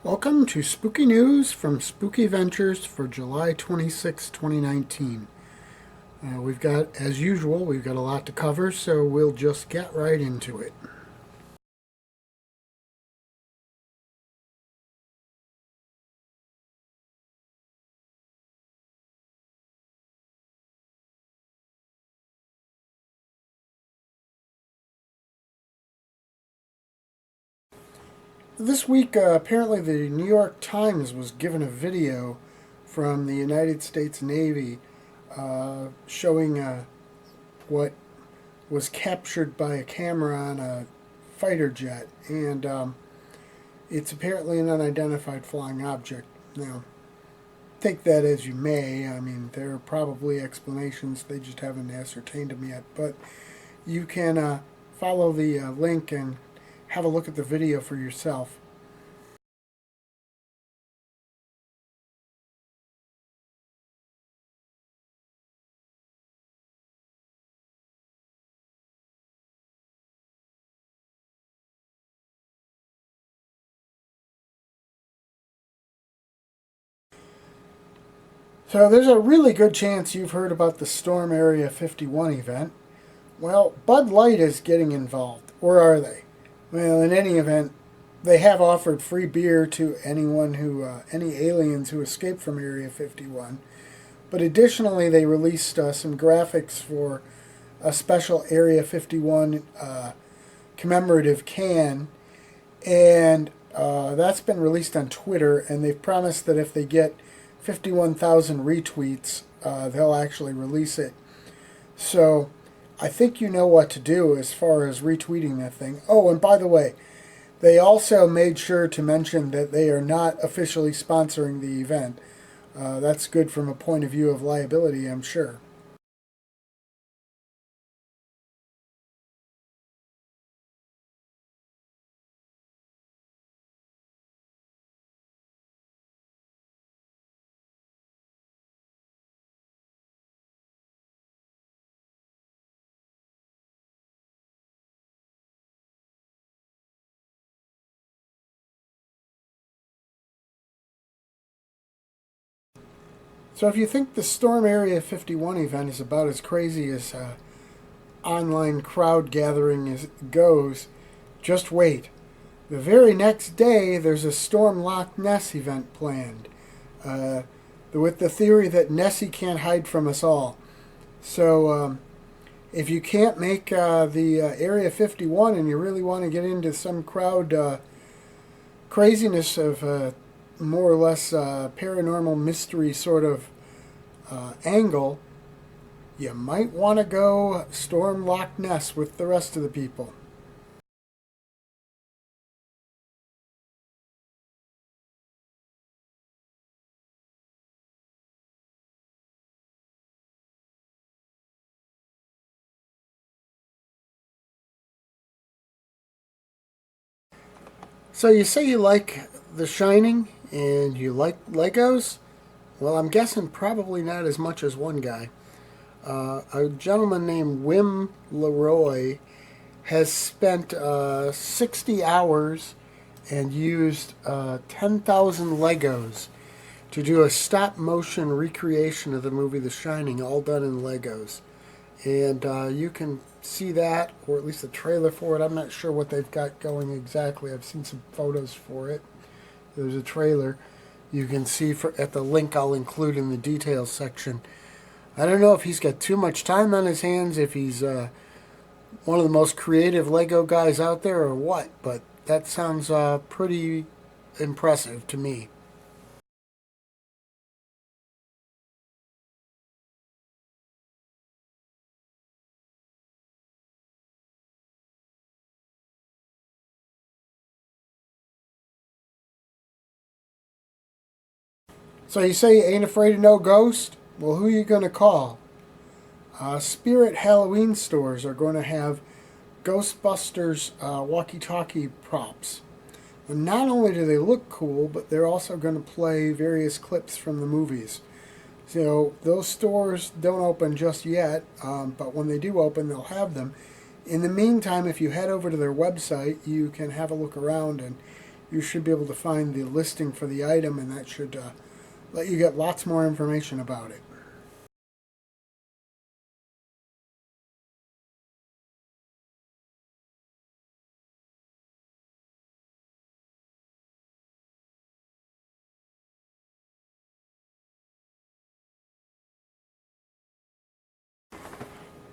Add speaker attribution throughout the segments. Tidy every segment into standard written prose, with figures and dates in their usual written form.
Speaker 1: Welcome to Spooky News from Spooky Ventures for July 26, 2019. We've got, as usual, we've got a lot to cover, so we'll just get right into it. This week, apparently the New York Times was given a video from the United States Navy showing what was captured by a camera on a fighter jet, and it's apparently an unidentified flying object. Now, take that as you may. I mean, there are probably explanations, they just haven't ascertained them yet, but you can follow the link and have a look at the video for yourself. So there's a really good chance you've heard about the Storm Area 51 event. Well, Bud Light is getting involved, or are they? Well, in any event, they have offered free beer to any aliens who escape from Area 51. But additionally, they released some graphics for a special Area 51 commemorative can, and that's been released on Twitter, and they've promised that if they get 51,000 retweets, they'll actually release it. So I think you know what to do as far as retweeting that thing. Oh, and by the way, they also made sure to mention that they are not officially sponsoring the event. That's good from a point of view of liability, I'm sure. So if you think the Storm Area 51 event is about as crazy as online crowd gathering goes, just wait. The very next day, there's a Storm Loch Ness event planned, with the theory that Nessie can't hide from us all. So if you can't make the Area 51 and you really want to get into some crowd craziness of more or less paranormal mystery sort of angle, you might want to go storm Loch Ness with the rest of the people. So you say you like The Shining and you like Legos? Well, I'm guessing probably not as much as one guy. A gentleman named Wim Leroy has spent 60 hours and used 10,000 Legos to do a stop motion recreation of the movie The Shining, all done in Legos. And you can see that, or at least a trailer for it. I'm not sure what they've got going exactly. I've seen some photos for it. There's a trailer you can see at the link I'll include in the details section. I don't know if he's got too much time on his hands, if he's one of the most creative Lego guys out there or what, but that sounds pretty impressive to me. So you say you ain't afraid of no ghost? Well, who are you going to call? Spirit Halloween stores are going to have Ghostbusters walkie-talkie props. And not only do they look cool, but they're also going to play various clips from the movies. So those stores don't open just yet, but when they do open, they'll have them. In the meantime, if you head over to their website, you can have a look around and you should be able to find the listing for the item, and that should let you get lots more information about it.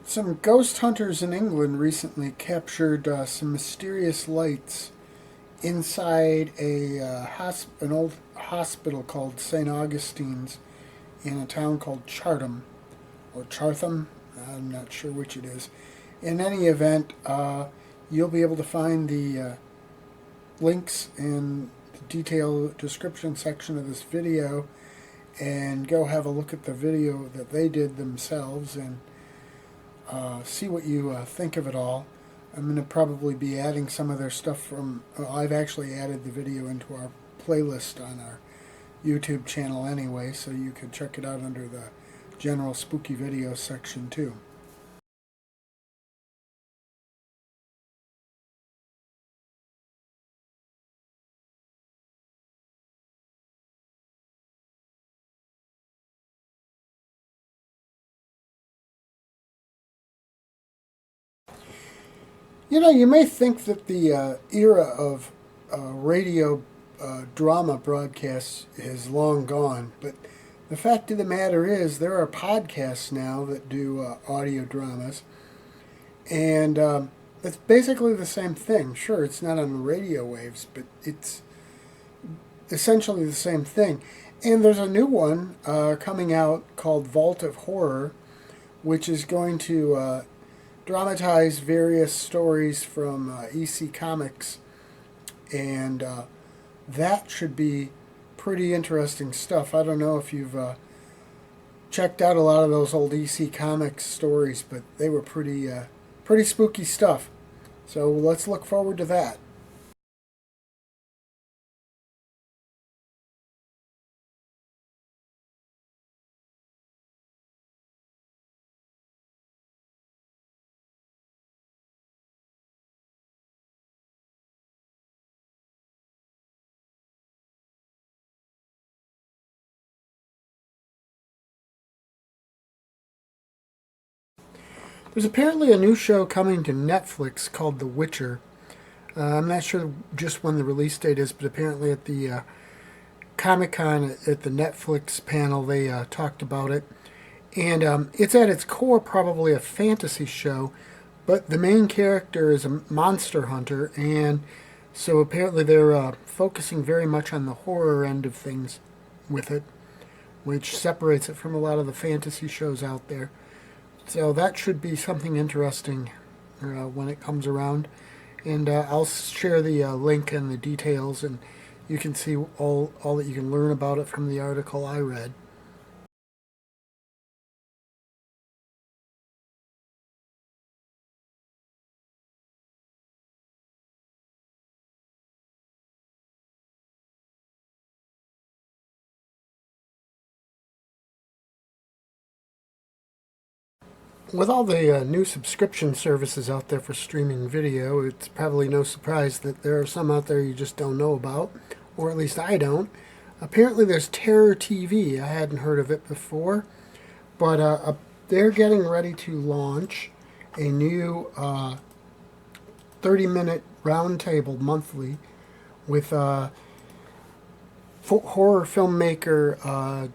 Speaker 1: Some ghost hunters in England recently captured some mysterious lights inside an old hospital called St. Augustine's in a town called Chartham, or Chartham. I'm not sure which it is. In any event, you'll be able to find the links in the detailed description section of this video, and go have a look at the video that they did themselves and see what you think of it all. I'm going to probably be adding some of their stuff from... I've actually added the video into our playlist on our YouTube channel anyway, so you can check it out under the general spooky video section too. You know, you may think that the era of radio drama broadcasts is long gone, but the fact of the matter is there are podcasts now that do audio dramas, and it's basically the same thing. Sure, it's not on the radio waves, but it's essentially the same thing. And there's a new one coming out called Vault of Horror, which is going to dramatize various stories from EC Comics, and that should be pretty interesting stuff. I don't know if you've checked out a lot of those old EC Comics stories, but they were pretty spooky stuff. So let's look forward to that. There's apparently a new show coming to Netflix called The Witcher. I'm not sure just when the release date is, but apparently at the Comic-Con at the Netflix panel they talked about it. And it's at its core probably a fantasy show, but the main character is a monster hunter, and so apparently they're focusing very much on the horror end of things with it, which separates it from a lot of the fantasy shows out there. So that should be something interesting when it comes around. And I'll share the link and the details, and you can see all that you can learn about it from the article I read. With all the new subscription services out there for streaming video, it's probably no surprise that there are some out there you just don't know about, or at least I don't. Apparently there's Terror TV. I hadn't heard of it before, but they're getting ready to launch a new 30-minute roundtable monthly with horror filmmaker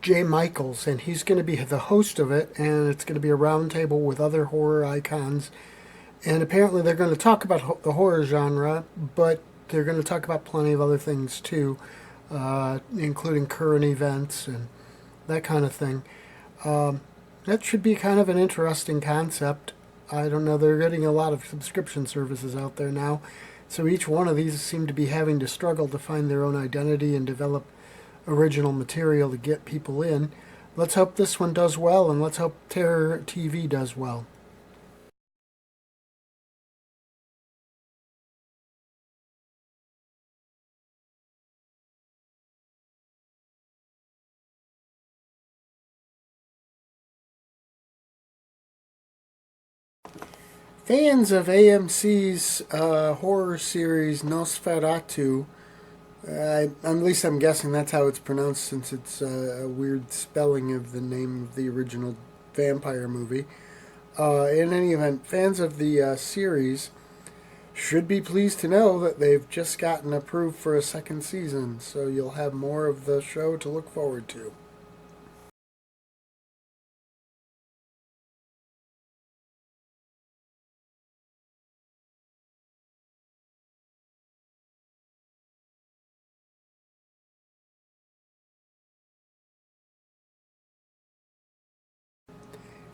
Speaker 1: Jay Michaels, and he's going to be the host of it, and it's going to be a roundtable with other horror icons. And apparently they're going to talk about the horror genre, but they're going to talk about plenty of other things too, including current events and that kind of thing. That should be kind of an interesting concept. I don't know, they're getting a lot of subscription services out there now, so each one of these seem to be having to struggle to find their own identity and develop original material to get people in. Let's hope this one does well, and let's hope Terror TV does well. Fans of AMC's horror series Nosferatu, at least I'm guessing that's how it's pronounced since it's a weird spelling of the name of the original vampire movie. In any event, fans of the series should be pleased to know that they've just gotten approved for a second season, so you'll have more of the show to look forward to.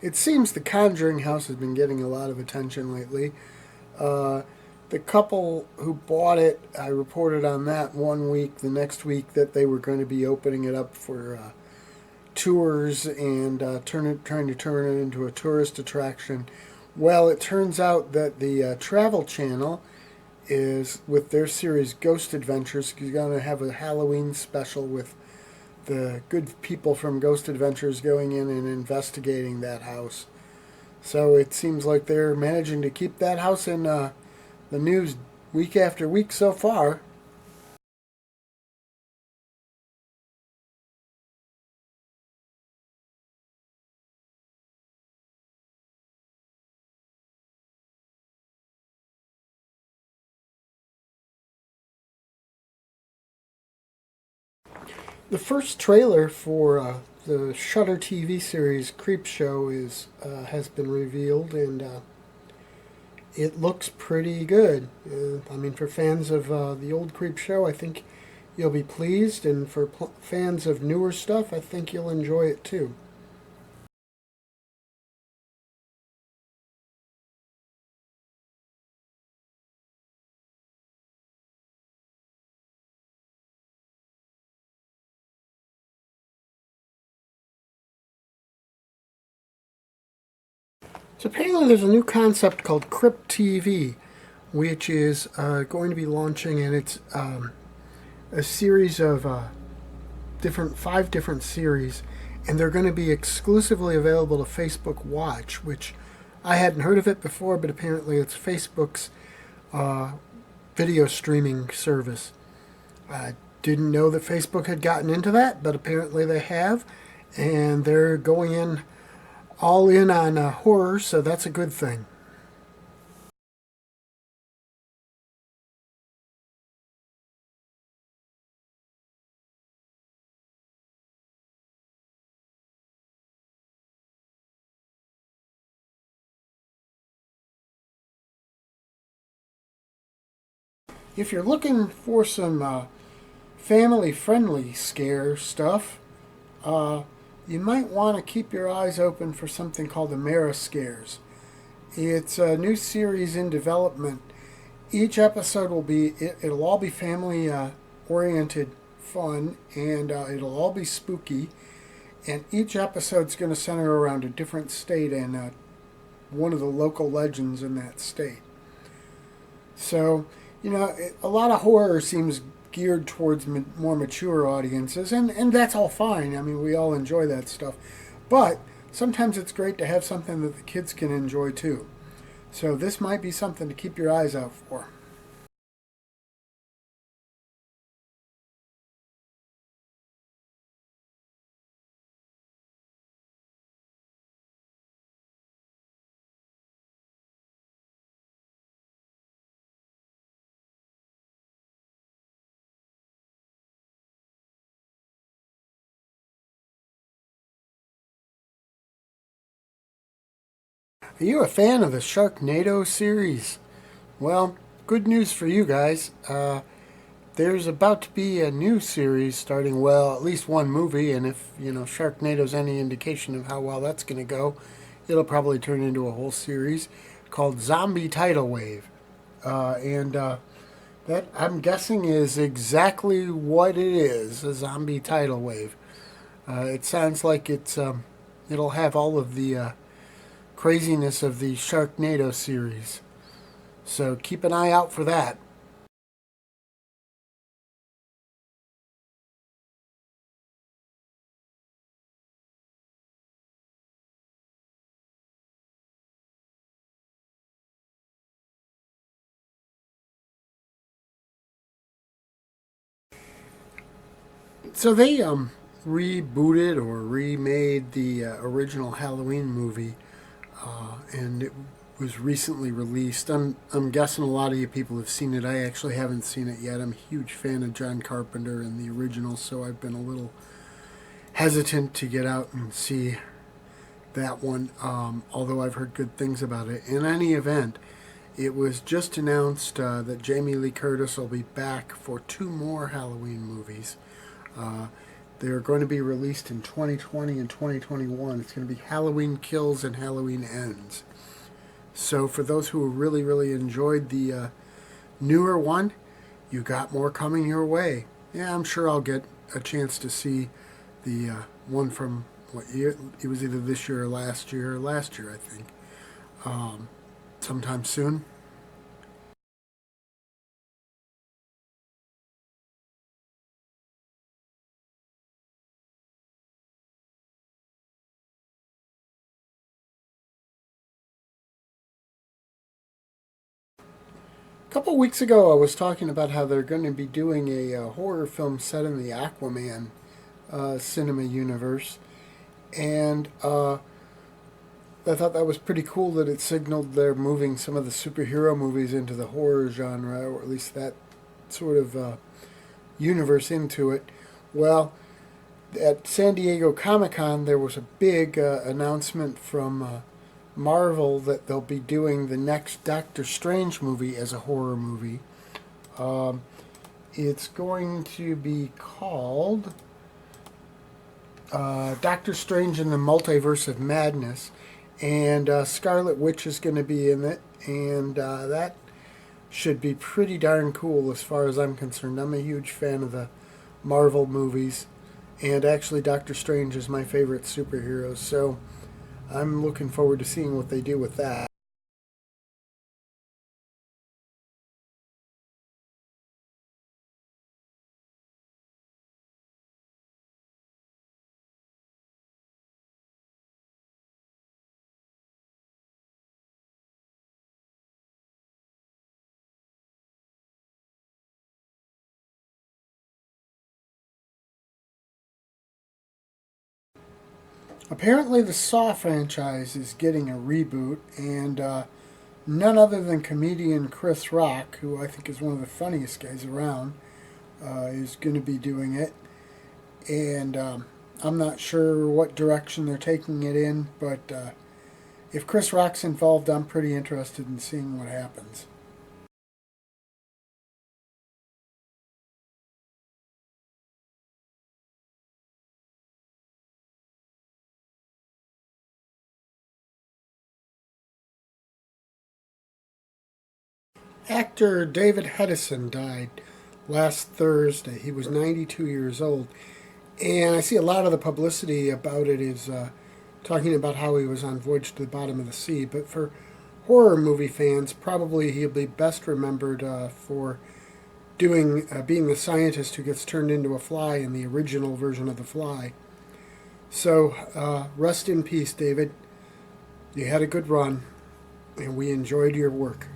Speaker 1: It seems the Conjuring house has been getting a lot of attention lately. Uh, the couple who bought it, I reported on that one week. The next week that they were going to be opening it up for tours and trying to turn it into a tourist attraction. Well, it turns out that the Travel Channel is, with their series Ghost Adventures, going to have a Halloween special with the good people from Ghost Adventures going in and investigating that house. So it seems like they're managing to keep that house in the news week after week so far. The first trailer for the Shudder TV series Creepshow is has been revealed, and it looks pretty good. I mean, for fans of the old Creepshow, I think you'll be pleased, and for fans of newer stuff, I think you'll enjoy it too. So apparently, there's a new concept called Crypt TV, which is going to be launching, and it's a series of five different series, and they're going to be exclusively available to Facebook Watch, which I hadn't heard of it before, but apparently it's Facebook's uh, video streaming service. I didn't know that Facebook had gotten into that, but apparently they have, and they're going in all in on horror, so that's a good thing. If you're looking for some family friendly scare stuff, uh, you might want to keep your eyes open for something called Amera Scares. It's a new series in development. Each episode it'll all be family oriented fun, and it'll all be spooky. And each episode's going to center around a different state and one of the local legends in that state. So, a lot of horror seems geared towards more mature audiences, and that's all fine. I mean, we all enjoy that stuff. But sometimes it's great to have something that the kids can enjoy too. So, this might be something to keep your eyes out for. Are you a fan of the Sharknado series? Well, good news for you guys. There's about to be a new series starting, well, at least one movie, and if, Sharknado's any indication of how well that's going to go, it'll probably turn into a whole series called Zombie Tidal Wave. And that, I'm guessing, is exactly what it is, a zombie tidal wave. It sounds like it'll have all of the craziness of the Sharknado series. So keep an eye out for that. So they rebooted or remade the original Halloween movie, and it was recently released. I'm guessing a lot of you people have seen it. I actually haven't seen it yet. I'm a huge fan of John Carpenter and the original, so I've been a little hesitant to get out and see that one. Although I've heard good things about it. In any event, it was just announced that Jamie Lee Curtis will be back for two more Halloween movies. Uh, they're going to be released in 2020 and 2021. It's going to be Halloween Kills and Halloween Ends. So for those who really, really enjoyed the newer one, you got more coming your way. Yeah, I'm sure I'll get a chance to see the one from what year? It was either this year or last year. Last year, I think. Sometime soon. A couple of weeks ago, I was talking about how they're going to be doing a horror film set in the Aquaman cinema universe, and I thought that was pretty cool that it signaled they're moving some of the superhero movies into the horror genre, or at least that sort of universe into it. Well, at San Diego Comic Con, there was a big announcement from Marvel that they'll be doing the next Doctor Strange movie as a horror movie. Um, it's going to be called Doctor Strange in the Multiverse of Madness, and Scarlet Witch is going to be in it, and that should be pretty darn cool as far as I'm concerned. I'm a huge fan of the Marvel movies, and actually Doctor Strange is my favorite superhero, so I'm looking forward to seeing what they do with that. Apparently, the Saw franchise is getting a reboot, and none other than comedian Chris Rock, who I think is one of the funniest guys around, is going to be doing it. And I'm not sure what direction they're taking it in, but if Chris Rock's involved, I'm pretty interested in seeing what happens. Actor David Hedison died last Thursday. He was 92 years old. And I see a lot of the publicity about it is talking about how he was on Voyage to the Bottom of the Sea. But for horror movie fans, probably he'll be best remembered for doing being the scientist who gets turned into a fly in the original version of The Fly. So rest in peace, David. You had a good run, and we enjoyed your work.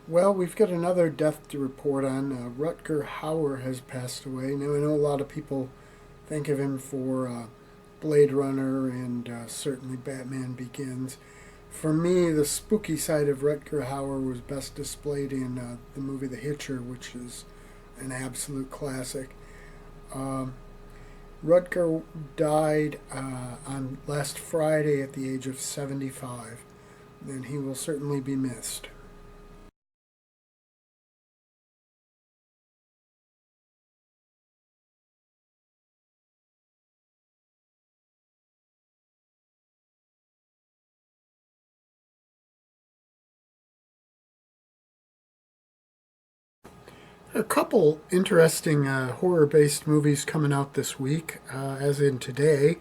Speaker 1: Well, we've got another death to report on. Rutger Hauer has passed away. Now, I know a lot of people think of him for Blade Runner and certainly Batman Begins. For me, the spooky side of Rutger Hauer was best displayed in the movie The Hitcher, which is an absolute classic. Um, Rutger died on last Friday at the age of 75, and he will certainly be missed. A couple interesting horror based movies coming out this week, as in today.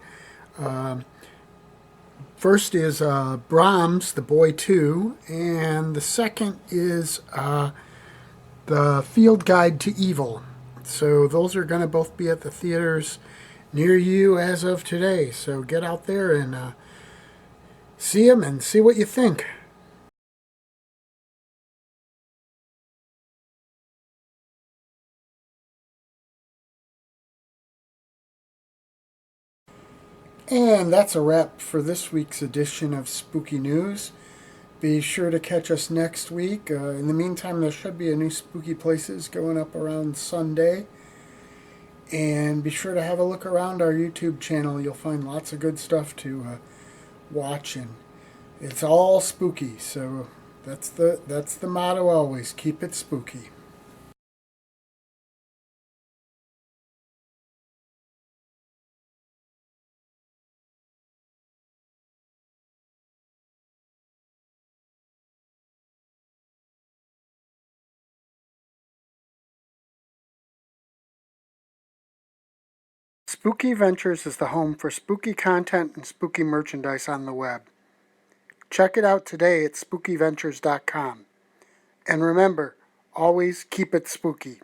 Speaker 1: Um, First is Brahms, The Boy 2, and the second is The Field Guide to Evil. So those are going to both be at the theaters near you as of today. So get out there and see them and see what you think. And that's a wrap for this week's edition of Spooky News. Be sure to catch us next week. In the meantime, there should be a new Spooky Places going up around Sunday. And be sure to have a look around our YouTube channel. You'll find lots of good stuff to watch, and it's all spooky. So that's the motto always. Keep it spooky. Spooky Ventures is the home for spooky content and spooky merchandise on the web. Check it out today at spookyventures.com. And remember, always keep it spooky.